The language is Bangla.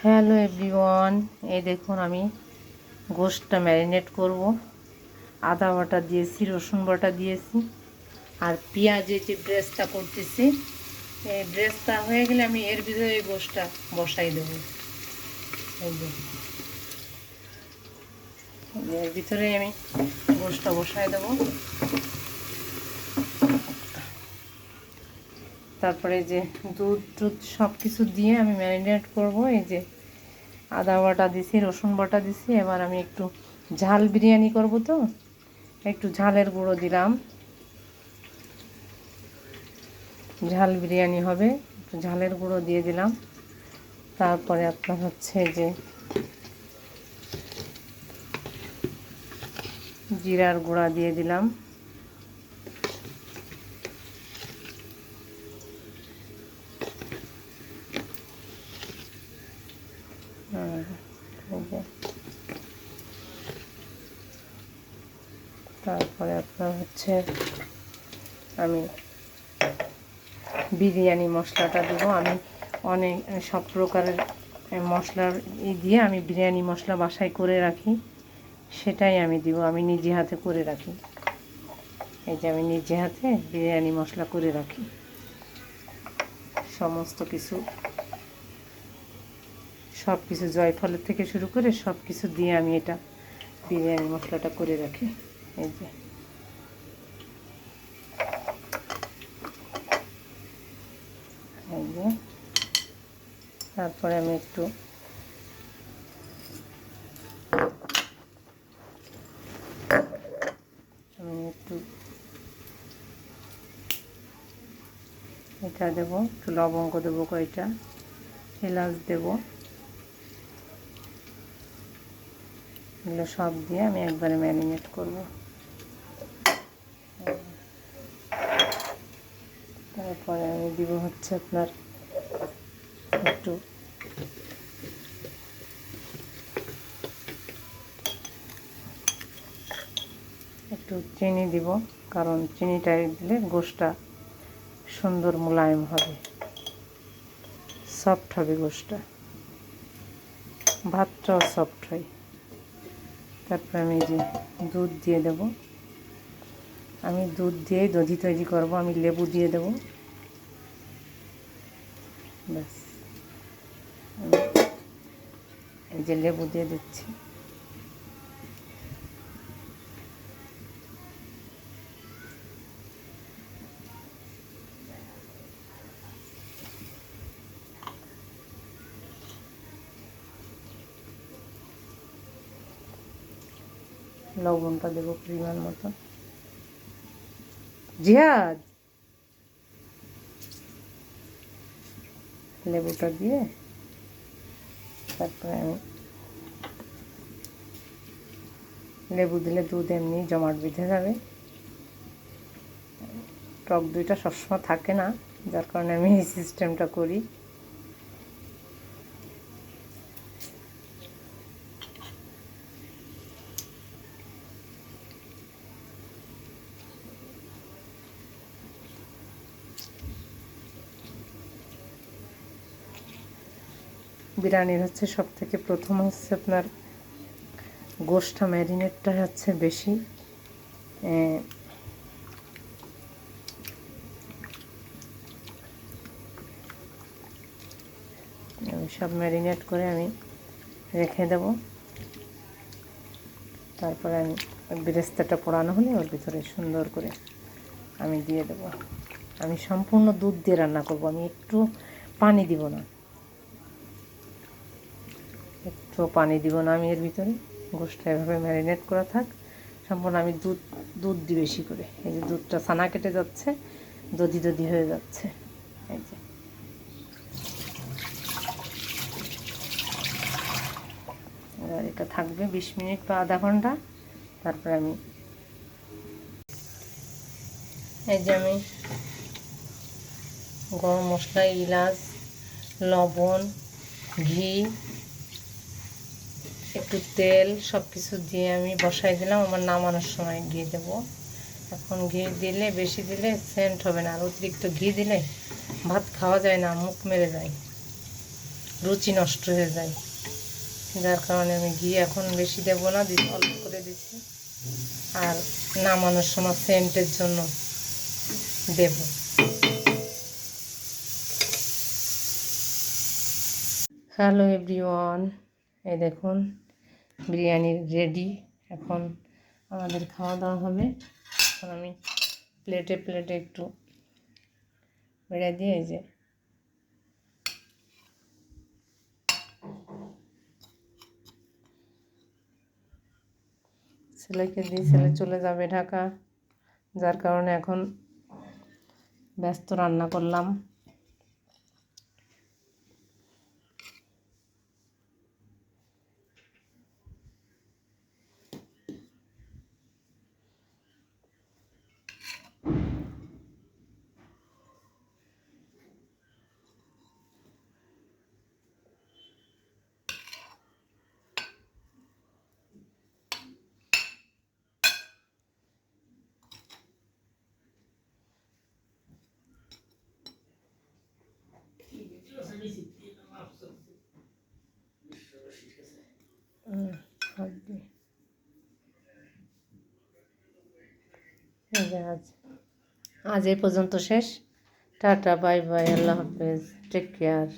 হ্যালো এভরিওয়ান, এই দেখুন আমি গোশতটা ম্যারিনেট করব। আদা বাটা দিয়েছি, রসুন বাটা দিয়েছি, আর পেঁয়াজের যে ব্রেস্টটা করতেছি, এই ব্রেস্টটা হয়ে গেলে আমি এর ভিতরে এই গোশতটা বসাই দেবো। এর ভিতরে আমি গোশতটা বসাই দেবো। তারপরে যে দুধ টুধ সব কিছু দিয়ে আমি ম্যারিনেট করব। এই যে আদা বাটা দিছি, রসুন বাটা দিছি। এবার আমি একটু ঝাল বিরিয়ানি করব, তো একটু ঝালের গুঁড়ো দিলাম, ঝাল বিরিয়ানি হবে, একটু ঝালের গুঁড়ো দিয়ে দিলাম। তারপরে আপনার হচ্ছে যে জিরার গুঁড়া দিয়ে দিলাম, তারপরে আপনার হচ্ছে আমি বিরিয়ানি মশলাটা দেবো। আমি অনেক সব প্রকারের মশলার দিয়ে আমি বিরিয়ানি মশলা বাসায় করে রাখি, সেটাই আমি দিব। আমি নিজে হাতে করে রাখি। এই যে আমি নিজে হাতে বিরিয়ানি মশলা করে রাখি, সমস্ত কিছু সব কিছু জয়ফলের থেকে শুরু করে সব কিছু দিয়ে আমি এটা বিরিয়ানি মশলাটা করে রাখি। এই যে তারপরে আমি একটু এটা দেবো, একটু লবঙ্গ দেবো, কয়টা এলাচ দেবো। এগুলো সব দিয়ে আমি একবারে ম্যারিনেট করব। তারপরে আমি দিব হচ্ছে আপনার একটু চিনি দিব, কারণ চিনিটা দিলে গোশতটা সুন্দর মোলায়েম হবে, সফট হবে গোশতটা, ভাতটাও সফট হয়। তারপরে আমি যে দুধ দিয়ে দেব। আমি দুধ দিয়ে দধি তৈরি করব। আমি লেবু দিয়ে দেব, ব্যাস। এই যে লেবু দিয়ে দিচ্ছি। লবণটা দেবো পরিমাণ মতো। জিহাদ, লেবুটা দিয়ে তারপরে আমি লেবু দিলে দুধ এমনি জমাট বেঁধে যাবে। টক দইটা সবসময় থাকে না, যার কারণে আমি এই সিস্টেমটা করি। বিরিয়ানির হচ্ছে সব থেকে প্রথম হচ্ছে আপনার গোশতটা ম্যারিনেটটা হচ্ছে বেশি আমি সব ম্যারিনেট করে আমি রেখে দেব। তারপরে আমি বেরেস্তাটা পোড়ানো হলে ওর ভিতরে সুন্দর করে আমি দিয়ে দেব। আমি সম্পূর্ণ দুধ দিয়ে রান্না করব, আমি একটু পানি দিব না, একটু পানি দিব না আমি এর ভিতরে। গোশতটা এভাবে ম্যারিনেট করা থাক, সম্পূর্ণ আমি দুধ দিই বেশি করে। এই যে দুধটা ছানা কেটে যাচ্ছে, দধি দধি হয়ে যাচ্ছে। এই যে এবার এটা থাকবে 20 মিনিট বা আধা ঘন্টা। তারপরে আমি এই যে আমি গরম মশলা, এলাচ, লবণ, ঘি, একটু তেল সব কিছু দিয়ে আমি বসাই দিলাম। আমার নামানোর সময় ঘি দেব। এখন ঘি দিলে, বেশি দিলে সেন্ট হবে না, আর অতিরিক্ত ঘি দিলে ভাত খাওয়া যায় না, মুখ মেরে যায়। রুচি নষ্ট হয়ে যায়, যার কারণে আমি ঘি এখন বেশি দেবো না, অল্প করে দিচ্ছি। আর নামানোর সময় সেন্টের জন্য দেব। হ্যালো এভরিওয়ান, এই দেখুন বিরিয়ানি রেডি। এখন আমাদের খাওয়া দাওয়া হবে। এখন আমি প্লেটে প্লেটে একটু বেড়ে দিয়ে, এই যে ছেলেকে দিই, ছেলে চলে যাবে ঢাকা, যার কারণে এখন ব্যস্ত রান্না করলাম। আজ এই পর্যন্ত শেষ। টাটা, বাই বাই, আল্লাহ হাফেজ, টেক কেয়ার।